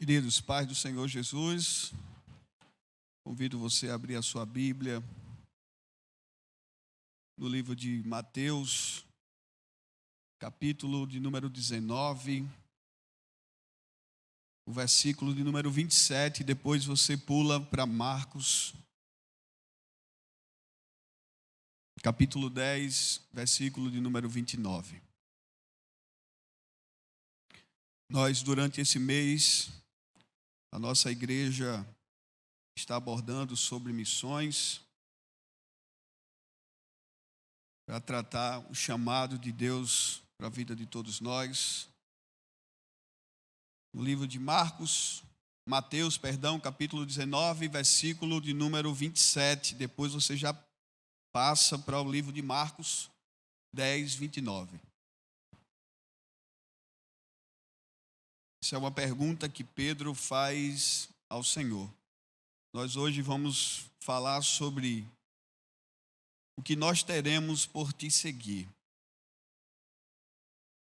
Queridos, paz do Senhor Jesus, convido você a abrir a sua Bíblia no livro de Mateus, capítulo de número 19, o versículo de número 27, depois você pula para Marcos, capítulo 10, versículo de número 29. Nós, durante esse mês, a nossa igreja está abordando sobre missões para tratar o chamado de Deus para a vida de todos nós. No livro de Mateus, capítulo 19, versículo de número 27. Depois você já passa para o livro de Marcos 10, 29. Essa é uma pergunta que Pedro faz ao Senhor. Nós hoje vamos falar sobre o que nós teremos por te seguir.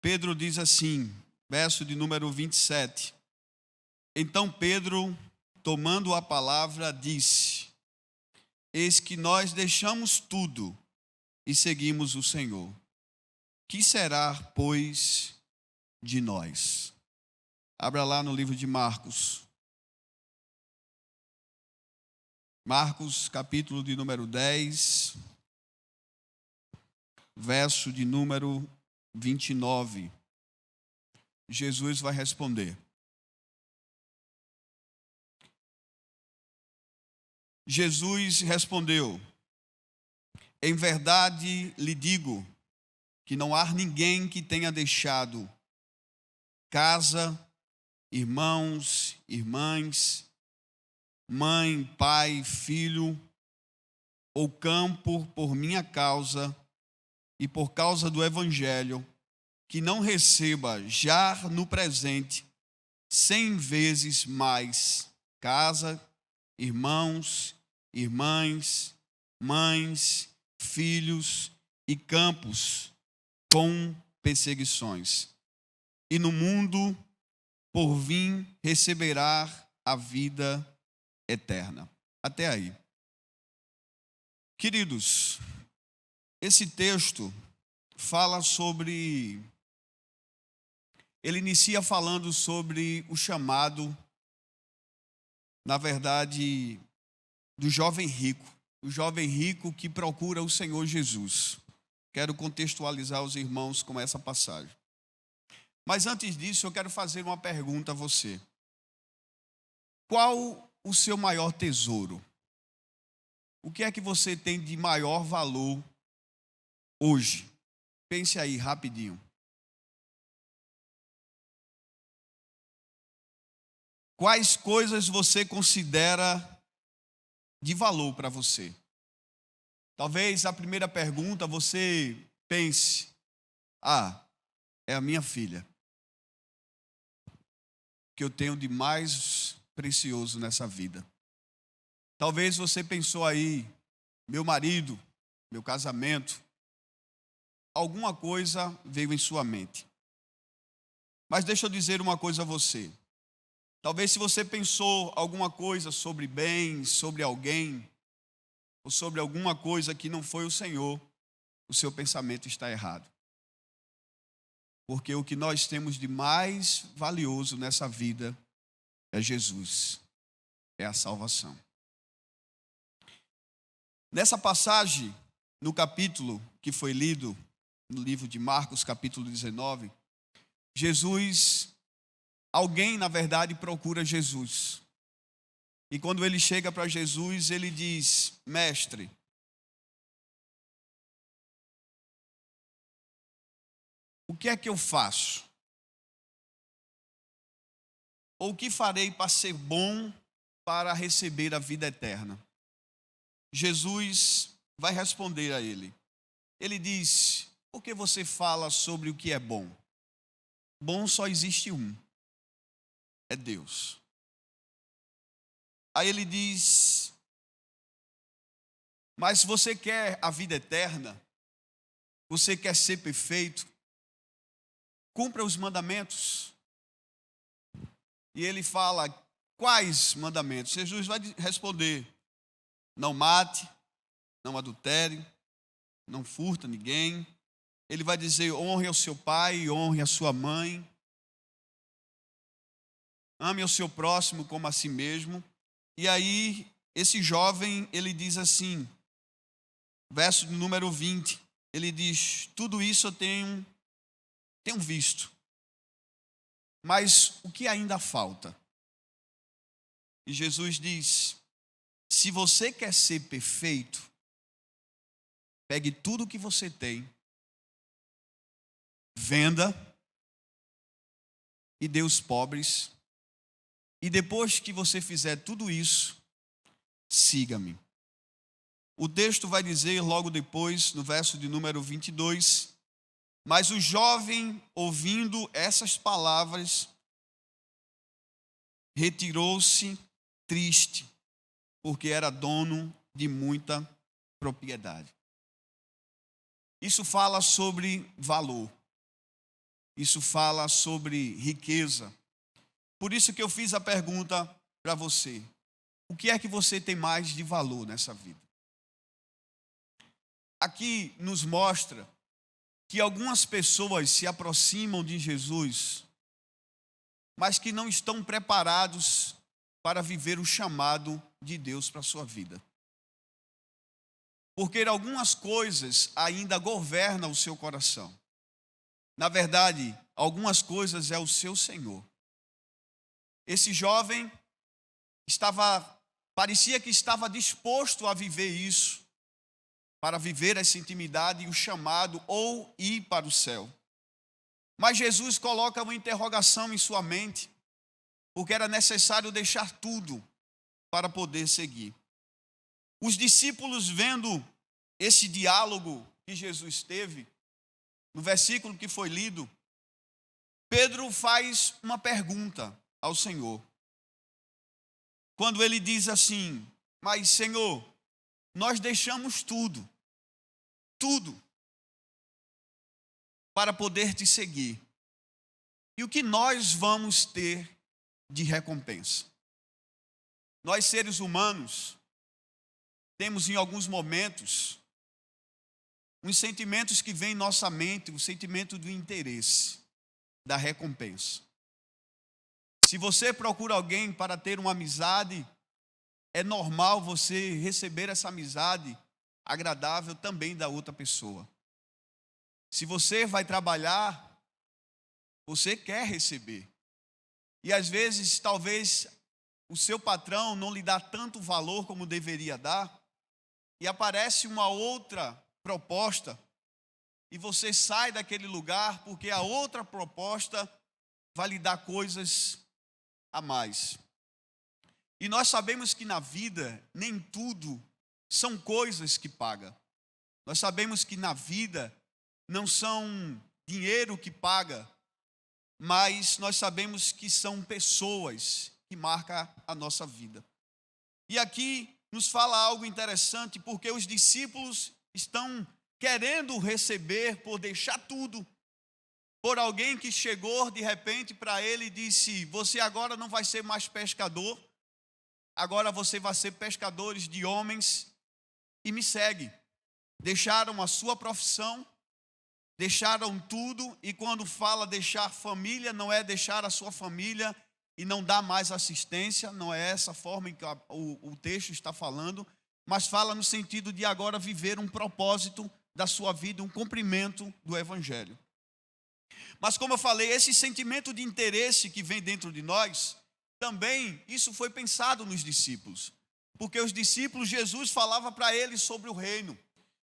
Pedro diz assim, verso de número 27. Então Pedro, tomando a palavra, disse: Eis que nós deixamos tudo e seguimos o Senhor. Que será, pois, de nós? Abra lá no livro de Marcos. Marcos, capítulo de número 10, verso de número 29. Jesus vai responder. Jesus respondeu: Em verdade lhe digo que não há ninguém que tenha deixado casa, irmãos, irmãs, mãe, pai, filho, ou campo por minha causa e por causa do Evangelho, que não receba já no presente 100 vezes mais casa, irmãos, irmãs, mães, filhos e campos com perseguições. E no mundo por vir receberá a vida eterna. Até aí. Queridos, esse texto fala sobre... Ele inicia falando sobre o chamado, na verdade, do jovem rico. O jovem rico que procura o Senhor Jesus. Quero contextualizar os irmãos com essa passagem. Mas antes disso, eu quero fazer uma pergunta a você. Qual o seu maior tesouro? O que é que você tem de maior valor hoje? Pense aí rapidinho. Quais coisas você considera de valor para você? Talvez a primeira pergunta você pense: é a minha filha. Que eu tenho de mais precioso nessa vida. Talvez você pensou aí, meu marido, meu casamento. Alguma coisa veio em sua mente. Mas deixa eu dizer uma coisa a você. Talvez se você pensou alguma coisa sobre bens, sobre alguém, ou sobre alguma coisa que não foi o Senhor, o seu pensamento está errado. Porque o que nós temos de mais valioso nessa vida é Jesus, é a salvação. Nessa passagem, no capítulo que foi lido, no livro de Marcos, capítulo 19, alguém na verdade procura Jesus. E quando ele chega para Jesus, ele diz: Mestre, o que é que eu faço? Ou o que farei para ser bom para receber a vida eterna? Jesus vai responder a ele. Ele diz: por que você fala sobre o que é bom? Bom só existe um. É Deus. Aí ele diz: mas se você quer a vida eterna, você quer ser perfeito, cumpra os mandamentos. e ele fala: quais mandamentos? Jesus vai responder: não mate, não adultere, não furta ninguém. Ele vai dizer: honre ao seu pai, honre a sua mãe. Ame ao seu próximo como a si mesmo. E aí, esse jovem, ele diz assim, verso número 20, ele diz: tudo isso eu tenho visto, mas o que ainda falta? E Jesus diz: se você quer ser perfeito, pegue tudo o que você tem, venda e dê aos pobres, e depois que você fizer tudo isso, siga-me. O texto vai dizer logo depois, no verso de número 22, mas o jovem, ouvindo essas palavras, retirou-se triste, porque era dono de muita propriedade. Isso fala sobre valor. Isso fala sobre riqueza. Por isso que eu fiz a pergunta para você: o que é que você tem mais de valor nessa vida? Aqui nos mostra que algumas pessoas se aproximam de Jesus, mas que não estão preparados para viver o chamado de Deus para a sua vida. Porque algumas coisas ainda governam o seu coração. Na verdade, algumas coisas é o seu Senhor. Esse jovem parecia que estava disposto a viver isso, para viver essa intimidade e o chamado ou ir para o céu. Mas Jesus coloca uma interrogação em sua mente, porque era necessário deixar tudo para poder seguir. Os discípulos, vendo esse diálogo que Jesus teve, no versículo que foi lido, Pedro faz uma pergunta ao Senhor. Quando ele diz assim: mas Senhor, nós deixamos tudo, para poder te seguir. E o que nós vamos ter de recompensa? Nós, seres humanos, temos em alguns momentos uns sentimentos que vêm em nossa mente, o sentimento do interesse, da recompensa. Se você procura alguém para ter uma amizade, é normal você receber essa amizade agradável também da outra pessoa. Se você vai trabalhar, você quer receber. E às vezes, talvez, o seu patrão não lhe dá tanto valor como deveria dar, e aparece uma outra proposta, e você sai daquele lugar porque a outra proposta vai lhe dar coisas a mais. E nós sabemos que na vida, nem tudo são coisas que paga. Nós sabemos que na vida não são dinheiro que paga, mas nós sabemos que são pessoas que marcam a nossa vida. E aqui nos fala algo interessante, porque os discípulos estão querendo receber por deixar tudo, por alguém que chegou de repente para ele e disse: você agora não vai ser mais pescador, agora você vai ser pescadores de homens e me segue. Deixaram a sua profissão, deixaram tudo, e quando fala deixar família, não é deixar a sua família e não dar mais assistência, não é essa forma em que o texto está falando, mas fala no sentido de agora viver um propósito da sua vida, um cumprimento do Evangelho. Mas como eu falei, esse sentimento de interesse que vem dentro de nós, também isso foi pensado nos discípulos. Porque os discípulos, Jesus falava para eles sobre o reino.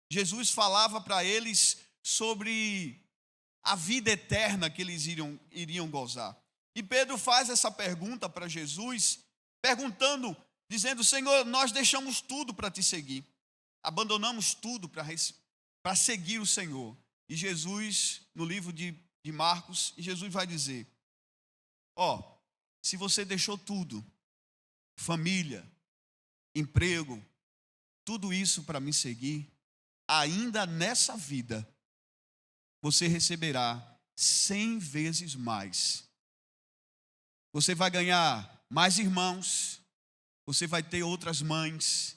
Jesus falava para eles sobre a vida eterna que eles iriam gozar. E Pedro faz essa pergunta para Jesus, perguntando, dizendo: Senhor, nós deixamos tudo para te seguir. Abandonamos tudo para seguir o Senhor. E Jesus, no livro de Marcos, Jesus vai dizer: se você deixou tudo, família, emprego, tudo isso para me seguir, ainda nessa vida, você receberá 100 vezes mais Você vai ganhar mais irmãos, você vai ter outras mães,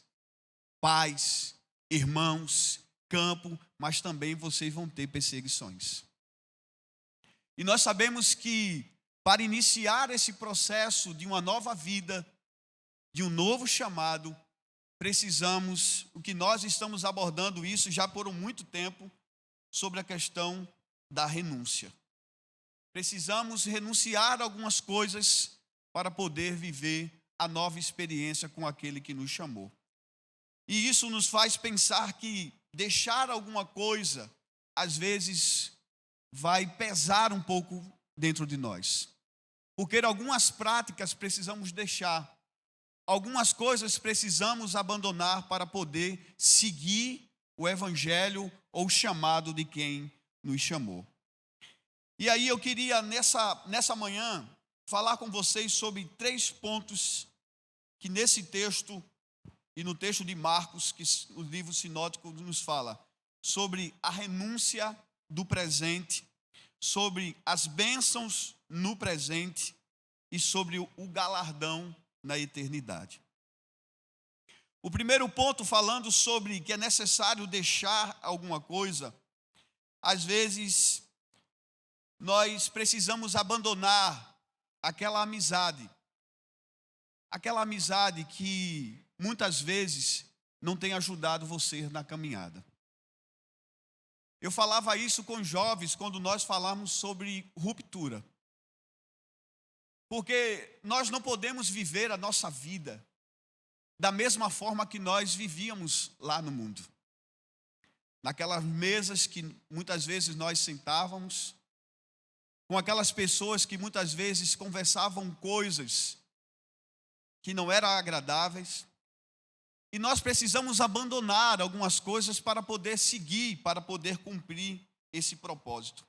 pais, irmãos, campo, mas também vocês vão ter perseguições. E nós sabemos que para iniciar esse processo de uma nova vida, de um novo chamado, precisamos, o que nós estamos abordando isso já por muito tempo, sobre a questão da renúncia. Precisamos renunciar a algumas coisas para poder viver a nova experiência com aquele que nos chamou. E isso nos faz pensar que deixar alguma coisa, às vezes, vai pesar um pouco dentro de nós. Porque algumas práticas precisamos deixar, algumas coisas precisamos abandonar para poder seguir o evangelho ou o chamado de quem nos chamou. E aí eu queria nessa manhã falar com vocês sobre 3 pontos que nesse texto e no texto de Marcos, que o livro sinótico nos fala, sobre a renúncia do presente, sobre as bênçãos no presente e sobre o galardão na eternidade. O primeiro ponto, falando sobre que é necessário deixar alguma coisa, às vezes nós precisamos abandonar aquela amizade que muitas vezes não tem ajudado você na caminhada. Eu falava isso com jovens quando nós falamos sobre ruptura. Porque nós não podemos viver a nossa vida da mesma forma que nós vivíamos lá no mundo. Naquelas mesas que muitas vezes nós sentávamos, com aquelas pessoas que muitas vezes conversavam coisas que não eram agradáveis. E nós precisamos abandonar algumas coisas para poder seguir, para poder cumprir esse propósito.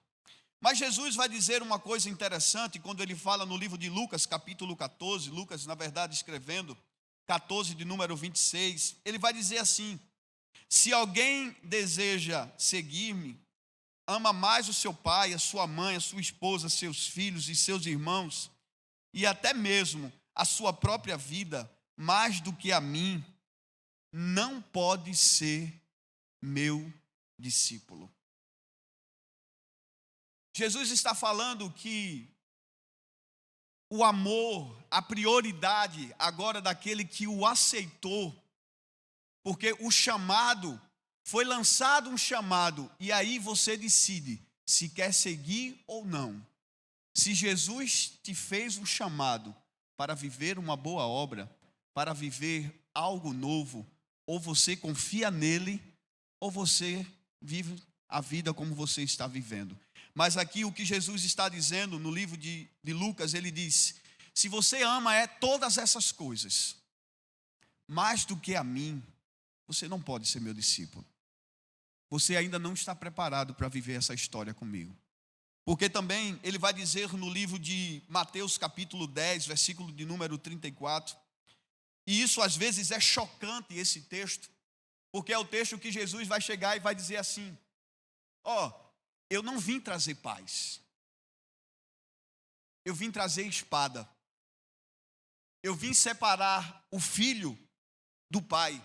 Mas Jesus vai dizer uma coisa interessante quando ele fala no livro de Lucas, capítulo 14, Lucas, na verdade, escrevendo, 14, de número 26, ele vai dizer assim: se alguém deseja seguir-me, ama mais o seu pai, a sua mãe, a sua esposa, seus filhos e seus irmãos, e até mesmo a sua própria vida, mais do que a mim, não pode ser meu discípulo. Jesus está falando que o amor, a prioridade agora daquele que o aceitou, porque o chamado, foi lançado um chamado, e aí você decide se quer seguir ou não. Se Jesus te fez um chamado para viver uma boa obra, para viver algo novo, ou você confia nele, ou você vive a vida como você está vivendo. Mas aqui o que Jesus está dizendo no livro de Lucas, ele diz: se você ama todas essas coisas, mais do que a mim, você não pode ser meu discípulo. Você ainda não está preparado para viver essa história comigo. Porque também ele vai dizer no livro de Mateus capítulo 10, versículo de número 34, e isso às vezes é chocante, esse texto, porque é o texto que Jesus vai chegar e vai dizer assim: eu não vim trazer paz, eu vim trazer espada, eu vim separar o filho do pai,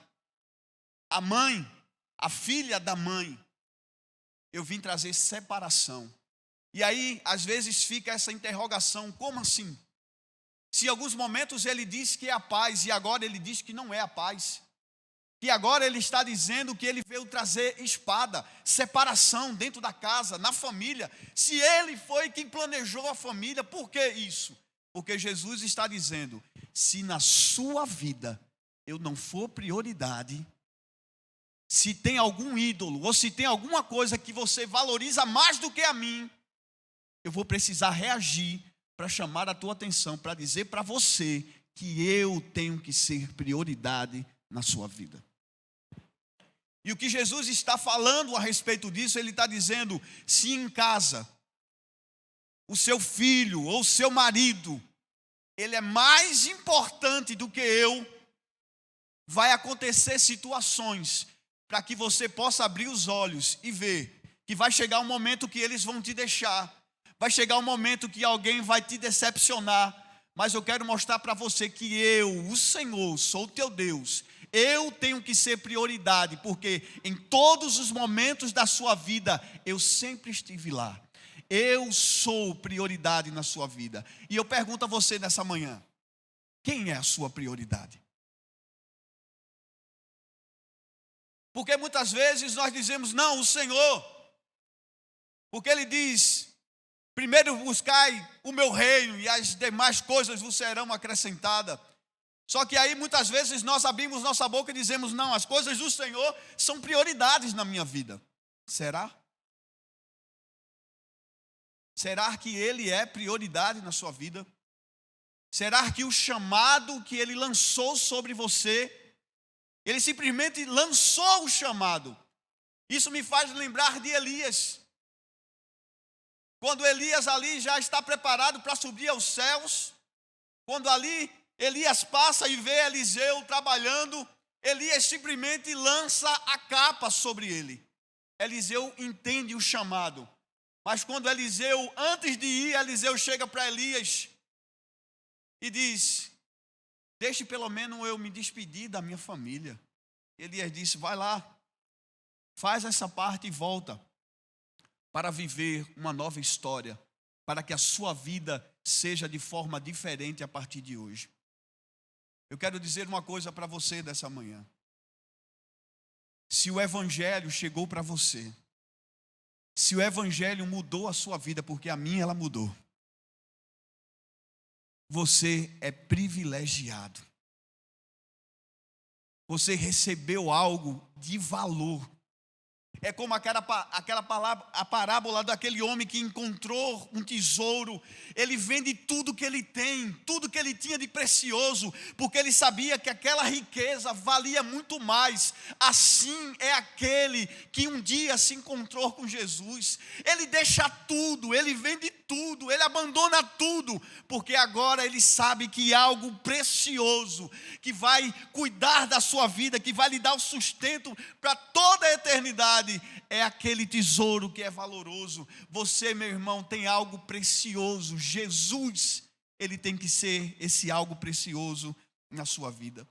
a mãe, a filha da mãe, eu vim trazer separação. E aí, às vezes fica essa interrogação: como assim? Se em alguns momentos ele diz que é a paz, e agora ele diz que não é a paz. Que agora ele está dizendo que ele veio trazer espada, separação dentro da casa, na família. Se ele foi quem planejou a família, por que isso? Porque Jesus está dizendo: se na sua vida eu não for prioridade, se tem algum ídolo, ou se tem alguma coisa que você valoriza mais do que a mim, eu vou precisar reagir para chamar a tua atenção, para dizer para você que eu tenho que ser prioridade na sua vida. E o que Jesus está falando a respeito disso, ele está dizendo: se em casa o seu filho ou o seu marido, ele é mais importante do que eu, vai acontecer situações para que você possa abrir os olhos e ver que vai chegar um momento que eles vão te deixar, vai chegar um momento que alguém vai te decepcionar, Mas eu quero mostrar para você que eu, o Senhor, sou o teu Deus. Eu tenho que ser prioridade, porque em todos os momentos da sua vida, eu sempre estive lá. Eu sou prioridade na sua vida. E eu pergunto a você nessa manhã, quem é a sua prioridade? Porque muitas vezes nós dizemos, não, o Senhor. Porque Ele diz, primeiro buscai o meu reino e as demais coisas vos serão acrescentadas. Só que aí muitas vezes nós abrimos nossa boca e dizemos, não, as coisas do Senhor são prioridades na minha vida. Será? Será que Ele é prioridade na sua vida? Será que o chamado que Ele lançou sobre você, Ele simplesmente lançou o chamado? Isso me faz lembrar de Elias. Quando Elias ali já está preparado para subir aos céus, quando ali Elias passa e vê Eliseu trabalhando, Elias simplesmente lança a capa sobre ele. Eliseu entende o chamado. Mas quando Eliseu, antes de ir, Eliseu chega para Elias e diz, deixe pelo menos eu me despedir da minha família. Elias disse, vai lá, faz essa parte e volta para viver uma nova história, para que a sua vida seja de forma diferente a partir de hoje. Eu quero dizer uma coisa para você dessa manhã. Se o Evangelho chegou para você, se o Evangelho mudou a sua vida, porque a minha ela mudou, você é privilegiado. Você recebeu algo de valor. É como a parábola daquele homem que encontrou um tesouro. Ele vende tudo que ele tem, tudo que ele tinha de precioso, porque ele sabia que aquela riqueza valia muito mais. Assim é aquele que um dia se encontrou com Jesus. Ele deixa tudo, ele vende tudo, ele abandona tudo, porque agora ele sabe que algo precioso, que vai cuidar da sua vida, que vai lhe dar o sustento para toda a eternidade, é aquele tesouro que é valoroso. Você, meu irmão, tem algo precioso. Jesus, ele tem que ser esse algo precioso na sua vida.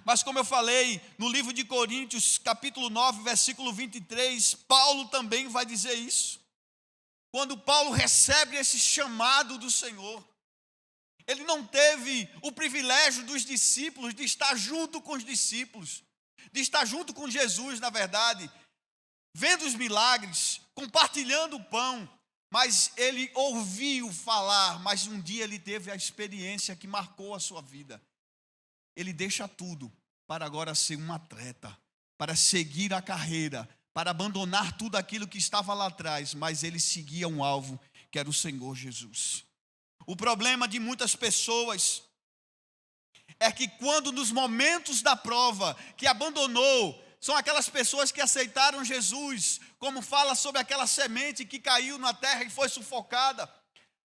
Mas como eu falei, no livro de Coríntios, capítulo 9, versículo 23, Paulo também vai dizer isso. Quando Paulo recebe esse chamado do Senhor, ele não teve o privilégio dos discípulos de estar junto com os discípulos, de estar junto com Jesus, na verdade, vendo os milagres, compartilhando o pão, mas ele ouviu falar, mas um dia ele teve a experiência que marcou a sua vida. Ele deixa tudo para agora ser um atleta, para seguir a carreira, para abandonar tudo aquilo que estava lá atrás, mas ele seguia um alvo, que era o Senhor Jesus. O problema de muitas pessoas é que quando nos momentos da prova, que abandonou, são aquelas pessoas que aceitaram Jesus, como fala sobre aquela semente que caiu na terra e foi sufocada.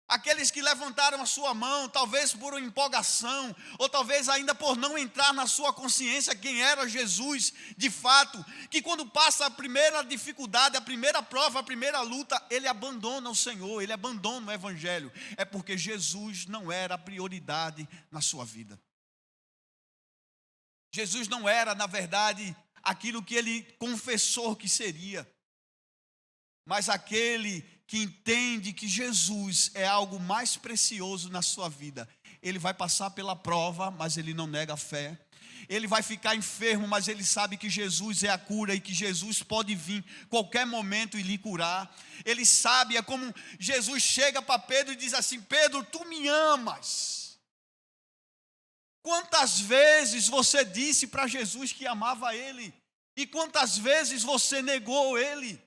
Aqueles que levantaram a sua mão, talvez por uma empolgação, ou talvez ainda por não entrar na sua consciência quem era Jesus de fato, que quando passa a primeira dificuldade, a primeira prova, a primeira luta, ele abandona o Senhor, ele abandona o Evangelho. É porque Jesus não era a prioridade na sua vida. Jesus não era, na verdade, aquilo que ele confessou que seria, mas aquele que entende que Jesus é algo mais precioso na sua vida. Ele vai passar pela prova, mas ele não nega a fé. Ele vai ficar enfermo, mas ele sabe que Jesus é a cura e que Jesus pode vir qualquer momento e lhe curar. Ele sabe, é como Jesus chega para Pedro e diz assim: Pedro, tu me amas. Quantas vezes você disse para Jesus que amava ele? E quantas vezes você negou ele?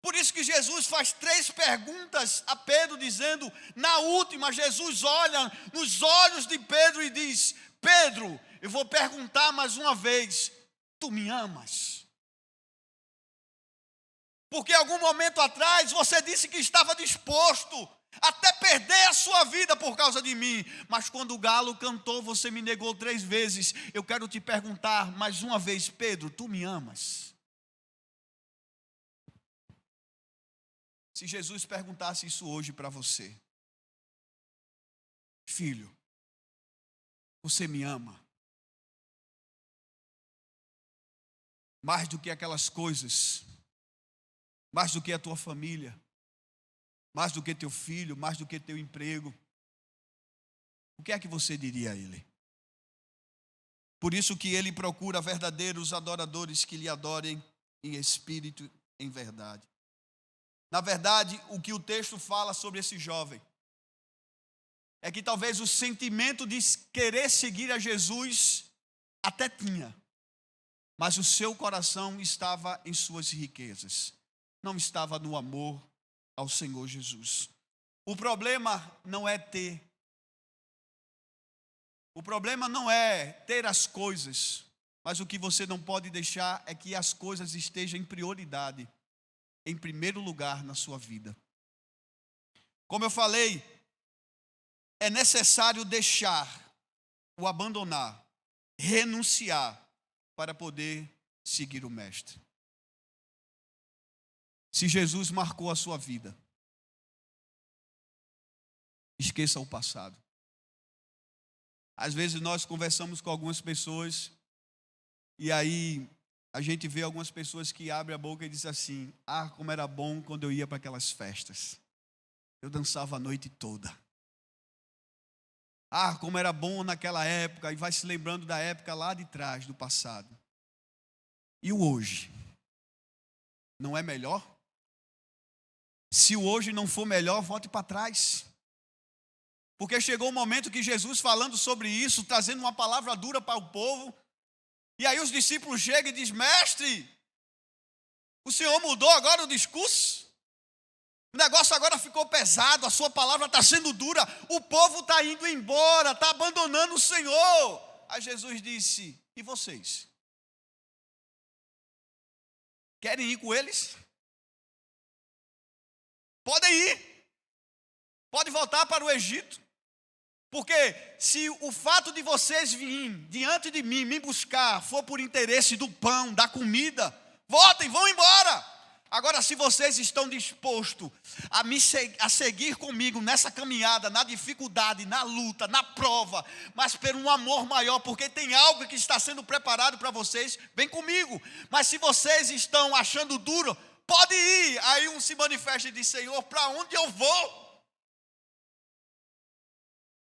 Por isso que Jesus faz 3 perguntas a Pedro, dizendo, na última, Jesus olha nos olhos de Pedro e diz: Pedro, eu vou perguntar mais uma vez, tu me amas? Porque algum momento atrás você disse que estava disposto até perder a sua vida por causa de mim, mas quando o galo cantou, você me negou 3 vezes. Eu quero te perguntar mais uma vez, Pedro, tu me amas? Se Jesus perguntasse isso hoje para você: filho, você me ama? Mais do que aquelas coisas, mais do que a tua família, mais do que teu filho, mais do que teu emprego, o que é que você diria a ele? Por isso que ele procura verdadeiros adoradores que lhe adorem em espírito e em verdade. Na verdade, o que o texto fala sobre esse jovem é que talvez o sentimento de querer seguir a Jesus até tinha, mas o seu coração estava em suas riquezas, não estava no amor ao Senhor Jesus. O problema não é ter. O problema não é ter as coisas, mas o que você não pode deixar é que as coisas estejam em prioridade, em primeiro lugar na sua vida. Como eu falei, é necessário deixar, o abandonar, renunciar, para poder seguir o Mestre. Se Jesus marcou a sua vida, esqueça o passado. Às vezes nós conversamos com algumas pessoas e aí a gente vê algumas pessoas que abrem a boca e dizem assim: ah, como era bom quando eu ia para aquelas festas. Eu dançava a noite toda. Ah, como era bom naquela época, e vai se lembrando da época lá de trás, do passado. E o hoje? Não é melhor? Se o hoje não for melhor, volte para trás. Porque chegou o momento que Jesus, falando sobre isso, trazendo uma palavra dura para o povo, e aí os discípulos chegam e dizem: mestre, o Senhor mudou agora o discurso? O negócio agora ficou pesado, a sua palavra está sendo dura, o povo está indo embora, está abandonando o Senhor. Aí Jesus disse: e vocês? Querem ir com eles? Podem ir. Pode voltar para o Egito. Porque se o fato de vocês virem diante de mim, me buscar, for por interesse do pão, da comida, voltem, vão embora. Agora, se vocês estão dispostos a seguir comigo nessa caminhada, na dificuldade, na luta, na prova, mas por um amor maior, porque tem algo que está sendo preparado para vocês, vem comigo. Mas se vocês estão achando duro, pode ir. Aí um se manifesta e diz: Senhor, para onde eu vou?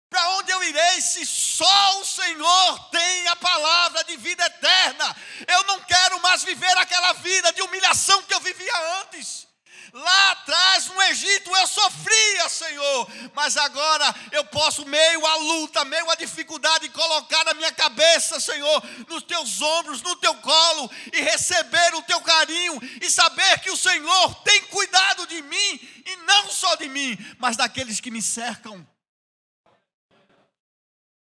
Para onde eu irei se só o Senhor tem a palavra de vida eterna? Eu não quero mais viver aquela vida de humilhação que eu vivia antes. Lá atrás, no Egito, eu sofria, Senhor. Mas agora eu posso, meio à luta, meio à dificuldade, colocar a minha cabeça, Senhor, nos teus ombros, no teu colo, e receber o teu carinho, e saber que o Senhor tem cuidado de mim, e não só de mim, mas daqueles que me cercam.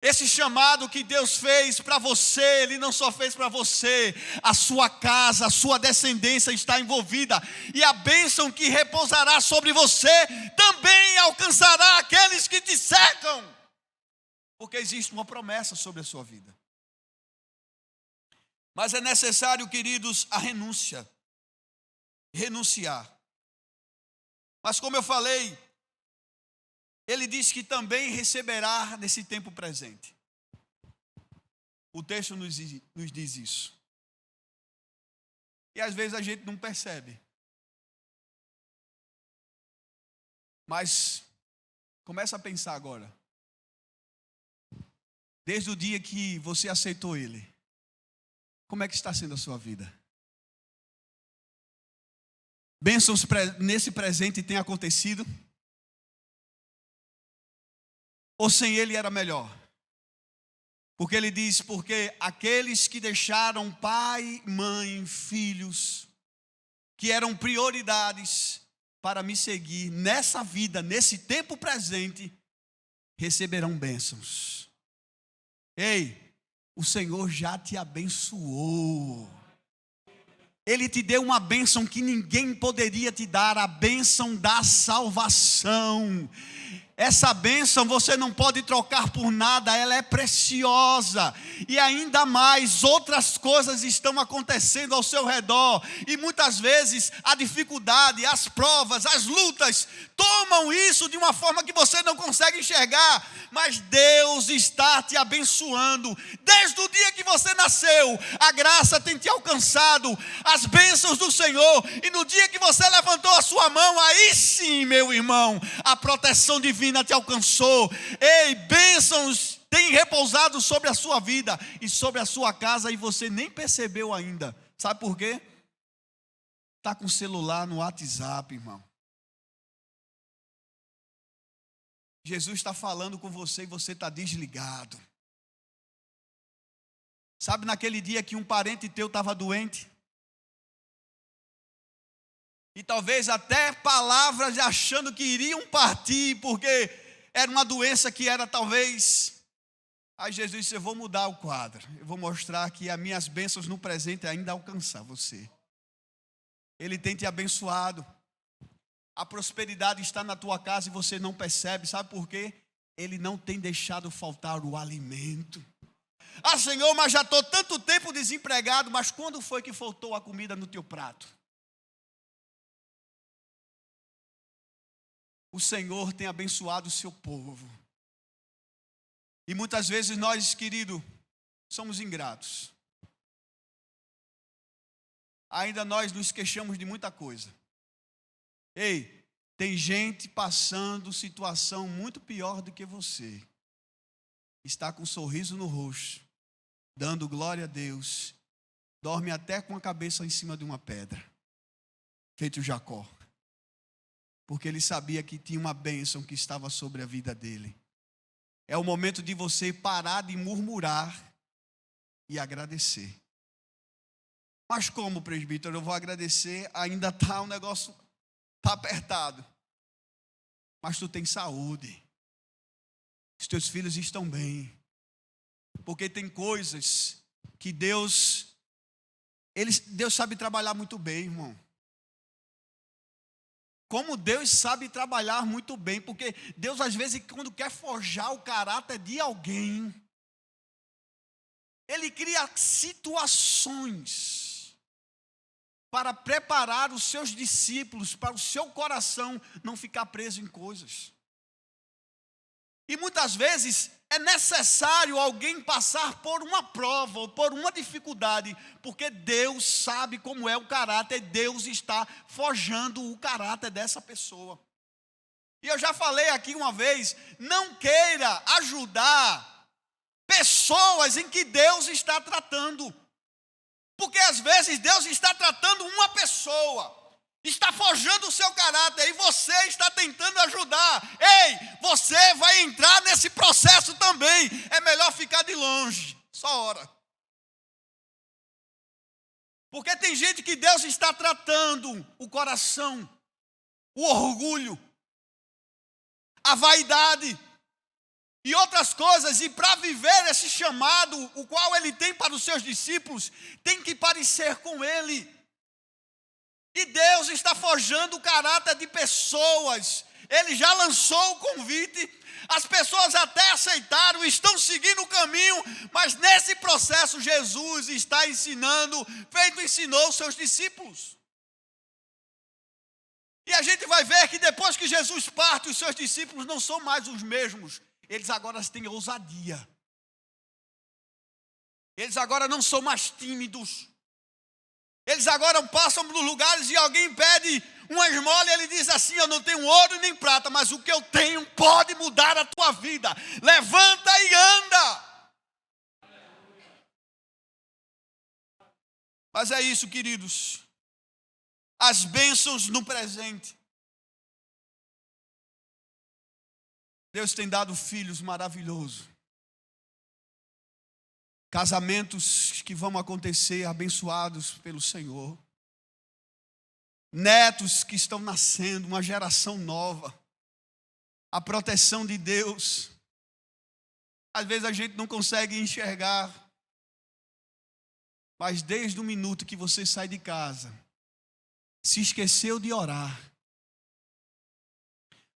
Esse chamado que Deus fez para você, Ele não só fez para você, a sua casa, a sua descendência está envolvida, e a bênção que repousará sobre você também alcançará aqueles que te cercam, porque existe uma promessa sobre a sua vida. Mas é necessário, queridos, a renúncia, renunciar. Mas como eu falei, ele diz que também receberá nesse tempo presente. O texto nos diz isso. E às vezes a gente não percebe. Mas começa a pensar agora. Desde o dia que você aceitou Ele, como é que está sendo a sua vida? Bênçãos nesse presente têm acontecido? Ou sem Ele era melhor? Porque Ele diz: porque aqueles que deixaram pai, mãe, filhos, que eram prioridades para me seguir nessa vida, nesse tempo presente, receberão bênçãos. Ei, o Senhor já te abençoou. Ele te deu uma bênção que ninguém poderia te dar, a bênção da salvação. essa bênção você não pode trocar por nada, ela é preciosa. E ainda mais, outras coisas estão acontecendo ao seu redor. E muitas vezes a dificuldade, as provas, as lutas tomam isso de uma forma que você não consegue enxergar. Mas Deus está te abençoando. Desde o dia que você nasceu, a graça tem te alcançado, as bênçãos do Senhor. E no dia que você levantou a sua mão, aí sim, meu irmão, a proteção divina te alcançou. Ei, bênçãos têm repousado sobre a sua vida e sobre a sua casa, e você nem percebeu ainda. Sabe por quê? Está com o celular no WhatsApp, irmão. Jesus está falando com você e você está desligado. Sabe naquele dia que um parente teu estava doente? E talvez até palavras achando que iriam partir, porque era uma doença que era talvez... Aí Jesus disse, eu vou mudar o quadro. Eu vou mostrar que as minhas bênçãos no presente ainda alcançar você. Ele tem te abençoado. A prosperidade está na tua casa e você não percebe. Sabe por quê? Ele não tem deixado faltar o alimento. Ah, Senhor, mas já estou tanto tempo desempregado. Mas quando foi que faltou a comida no teu prato? O Senhor tem abençoado o seu povo. E muitas vezes nós, querido, somos ingratos. Ainda nós nos queixamos de muita coisa. Ei, tem gente passando situação muito pior do que você. Está com um sorriso no rosto, dando glória a Deus. Dorme até com a cabeça em cima de uma pedra. Feito Jacó. Porque ele sabia que tinha uma bênção que estava sobre a vida dele. É o momento de você parar de murmurar e agradecer. Mas como, presbítero, eu vou agradecer? Ainda o negócio está apertado. Mas tu tem saúde. Os teus filhos estão bem. Porque tem coisas que Deus sabe trabalhar muito bem, irmão. Como Deus sabe trabalhar muito bem, porque Deus às vezes quando quer forjar o caráter de alguém, Ele cria situações para preparar os seus discípulos, para o seu coração não ficar preso em coisas. E muitas vezes é necessário alguém passar por uma prova ou por uma dificuldade, porque Deus sabe como é o caráter, Deus está forjando o caráter dessa pessoa. E eu já falei aqui uma vez, não queira ajudar pessoas em que Deus está tratando. Porque às vezes Deus está tratando uma pessoa, está forjando o seu caráter e você está tentando ajudar. Ei, você vai entrar nesse processo também. É melhor ficar de longe, só ora. Porque tem gente que Deus está tratando o coração, o orgulho, a vaidade e outras coisas. E para viver esse chamado, o qual Ele tem para os seus discípulos, tem que parecer com Ele. E Deus está forjando o caráter de pessoas. Ele já lançou o convite. As pessoas até aceitaram, estão seguindo o caminho. Mas nesse processo Jesus está ensinando, feito ensinou os seus discípulos. E a gente vai ver que depois que Jesus parte, os seus discípulos não são mais os mesmos. Eles agora têm ousadia. Eles agora não são mais tímidos. Eles agora passam nos lugares e alguém pede uma esmola e ele diz assim, eu não tenho ouro nem prata, mas o que eu tenho pode mudar a tua vida. Levanta e anda. Mas é isso, queridos. As bênçãos no presente. Deus tem dado filhos maravilhosos. Casamentos que vão acontecer abençoados pelo Senhor. Netos que estão nascendo, uma geração nova. A proteção de Deus. Às vezes a gente não consegue enxergar. Mas desde o minuto que você sai de casa, se esqueceu de orar,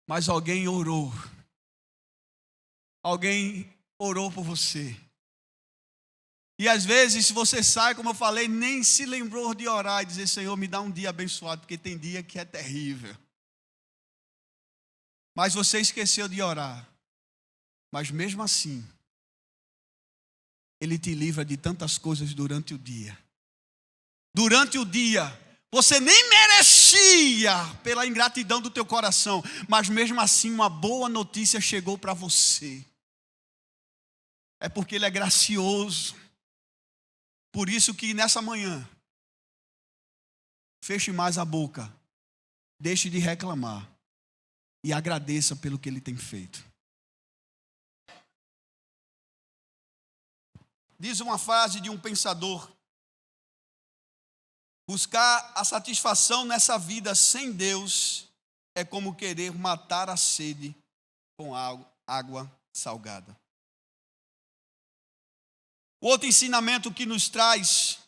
mas alguém orou alguém orou por você. E às vezes, se você sai, como eu falei, nem se lembrou de orar e dizer: Senhor, me dá um dia abençoado, porque tem dia que é terrível. Mas você esqueceu de orar. Mas mesmo assim, Ele te livra de tantas coisas durante o dia. Durante o dia, você nem merecia pela ingratidão do teu coração, mas mesmo assim uma boa notícia chegou para você. É porque Ele é gracioso. Por isso que nessa manhã, feche mais a boca, deixe de reclamar e agradeça pelo que Ele tem feito. Diz uma frase de um pensador: buscar a satisfação nessa vida sem Deus é como querer matar a sede com água salgada. O outro ensinamento que nos traz,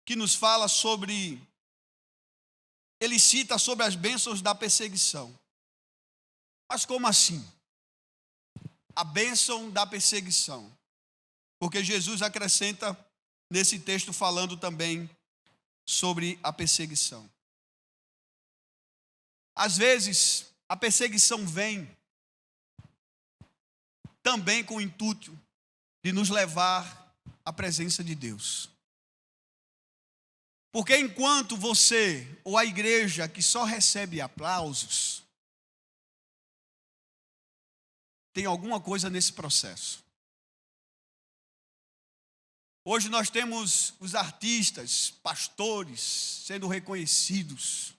que nos fala sobre, ele cita sobre as bênçãos da perseguição. Mas como assim? A bênção da perseguição. Porque Jesus acrescenta nesse texto falando também sobre a perseguição. Às vezes, a perseguição vem também com o intuito de nos levar à presença de Deus. Porque enquanto você ou a igreja que só recebe aplausos, tem alguma coisa nesse processo. Hoje nós temos os artistas, pastores, sendo reconhecidos,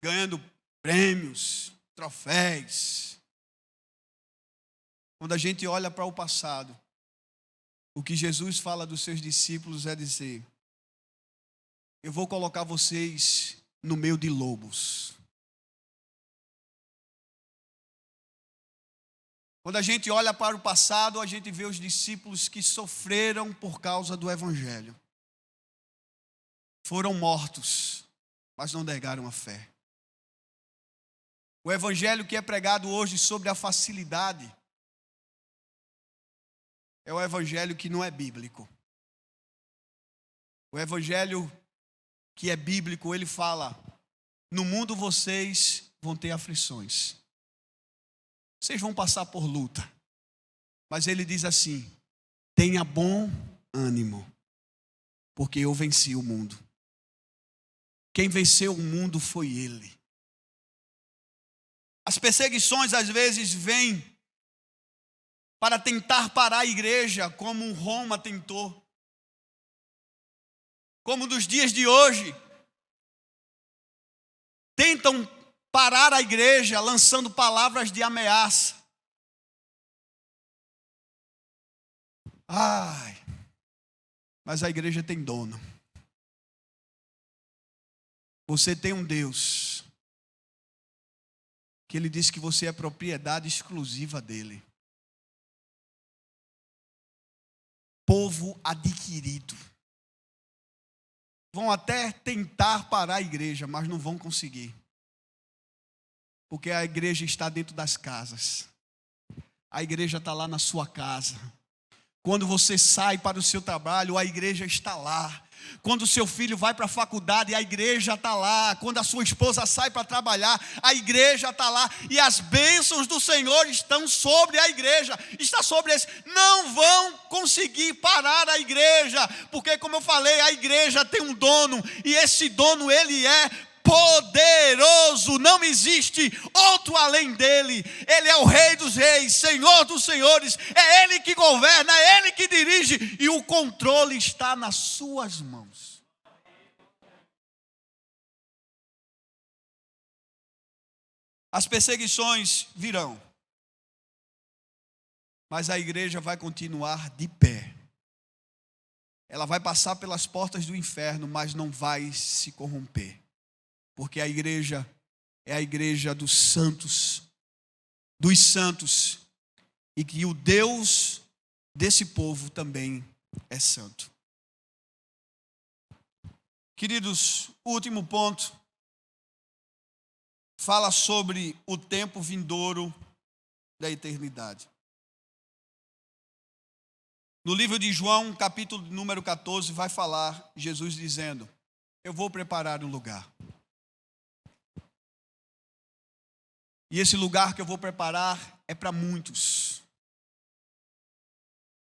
ganhando prêmios, troféus. Quando a gente olha para o passado, o que Jesus fala dos seus discípulos é dizer: eu vou colocar vocês no meio de lobos. Quando a gente olha para o passado, a gente vê os discípulos que sofreram por causa do Evangelho. Foram mortos, mas não negaram a fé. O Evangelho que é pregado hoje sobre a facilidade é o Evangelho que não é bíblico. O Evangelho que é bíblico, ele fala: no mundo vocês vão ter aflições. Vocês vão passar por luta. Mas ele diz assim: tenha bom ânimo, porque eu venci o mundo. Quem venceu o mundo foi Ele. As perseguições às vezes vêm para tentar parar a igreja, como Roma tentou. Como nos dias de hoje, tentam parar a igreja lançando palavras de ameaça. Ai, mas a igreja tem dono. Você tem um Deus que Ele disse que você é propriedade exclusiva dEle. Povo adquirido. Vão até tentar parar a igreja, mas não vão conseguir. Porque a igreja está dentro das casas. A igreja está lá na sua casa. Quando você sai para o seu trabalho, a igreja está lá. Quando o seu filho vai para a faculdade, a igreja está lá. Quando a sua esposa sai para trabalhar, a igreja está lá. E as bênçãos do Senhor estão sobre a igreja. Está sobre eles. Não vão conseguir parar a igreja. Porque, como eu falei, a igreja tem um dono. E esse dono, ele é poderoso, não existe outro além dele. Ele é o Rei dos Reis, Senhor dos Senhores. É Ele que governa, é Ele que dirige, e o controle está nas suas mãos. As perseguições virão, mas a igreja vai continuar de pé. Ela vai passar pelas portas do inferno, mas não vai se corromper. Porque a igreja é a igreja dos santos, e que o Deus desse povo também é santo. Queridos, o último ponto fala sobre o tempo vindouro da eternidade. No livro de João, capítulo número 14, vai falar Jesus dizendo: eu vou preparar um lugar. E esse lugar que eu vou preparar é para muitos.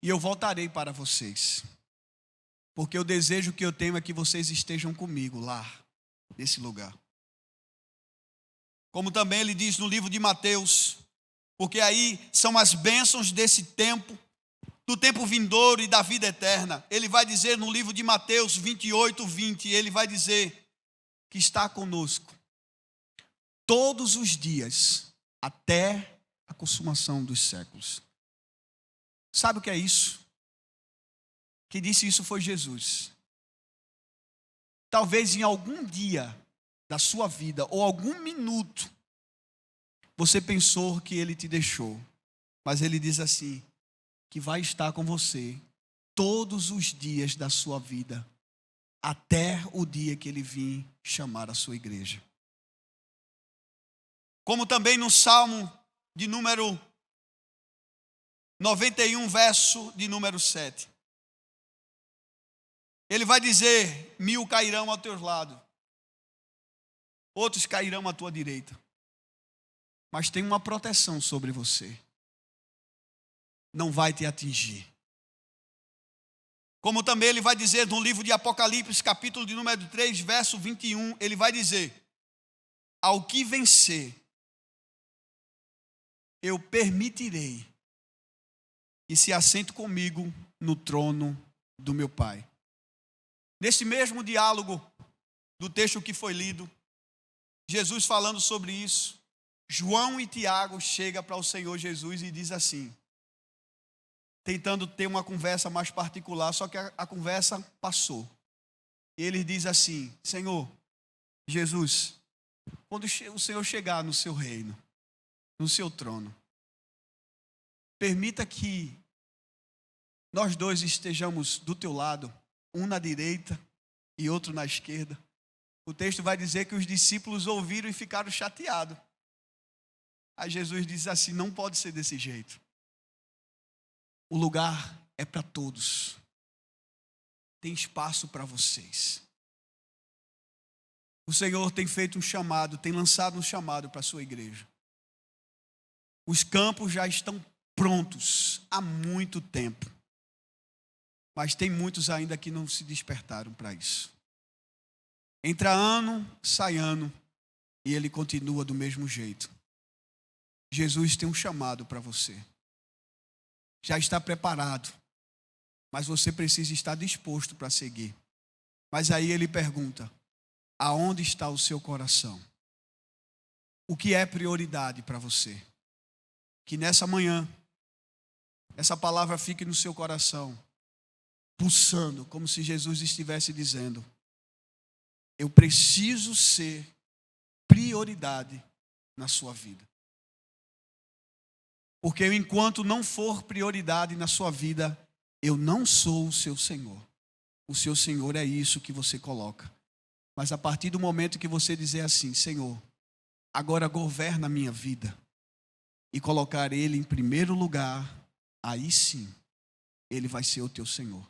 E eu voltarei para vocês. Porque o desejo que eu tenho é que vocês estejam comigo lá, nesse lugar. Como também ele diz no livro de Mateus, porque aí são as bênçãos desse tempo, do tempo vindouro e da vida eterna. Ele vai dizer no livro de Mateus 28, 20, ele vai dizer que está conosco todos os dias, até a consumação dos séculos. Sabe o que é isso? Quem disse isso foi Jesus. Talvez em algum dia da sua vida, ou algum minuto, você pensou que ele te deixou. Mas ele diz assim, que vai estar com você todos os dias da sua vida, até o dia que ele vir chamar a sua igreja. Como também no Salmo de número 91, verso de número 7. Ele vai dizer: 1000 cairão ao teu lado, outros cairão à tua direita, mas tem uma proteção sobre você, não vai te atingir. Como também ele vai dizer no livro de Apocalipse, capítulo de número 3, verso 21, ele vai dizer: ao que vencer, eu permitirei que se assente comigo no trono do meu Pai. Nesse mesmo diálogo do texto que foi lido, Jesus falando sobre isso, João e Tiago chegam para o Senhor Jesus e diz assim, tentando ter uma conversa mais particular, só que a conversa passou. E ele diz assim: Senhor, Jesus, quando o Senhor chegar no seu reino, no seu trono, permita que nós dois estejamos do teu lado, um na direita e outro na esquerda. O texto vai dizer que os discípulos ouviram e ficaram chateados. Aí Jesus diz assim: não pode ser desse jeito. O lugar é para todos. Tem espaço para vocês. O Senhor tem feito um chamado, tem lançado um chamado para a sua igreja. Os campos já estão prontos há muito tempo. Mas tem muitos ainda que não se despertaram para isso. Entra ano, sai ano, e ele continua do mesmo jeito. Jesus tem um chamado para você. Já está preparado, mas você precisa estar disposto para seguir. Mas aí ele pergunta: aonde está o seu coração? O que é prioridade para você? Que nessa manhã, essa palavra fique no seu coração, pulsando, como se Jesus estivesse dizendo: eu preciso ser prioridade na sua vida. Porque enquanto não for prioridade na sua vida, eu não sou o seu Senhor. O seu Senhor é isso que você coloca. Mas a partir do momento que você dizer assim: Senhor, agora governa a minha vida, e colocar Ele em primeiro lugar, aí sim, Ele vai ser o teu Senhor.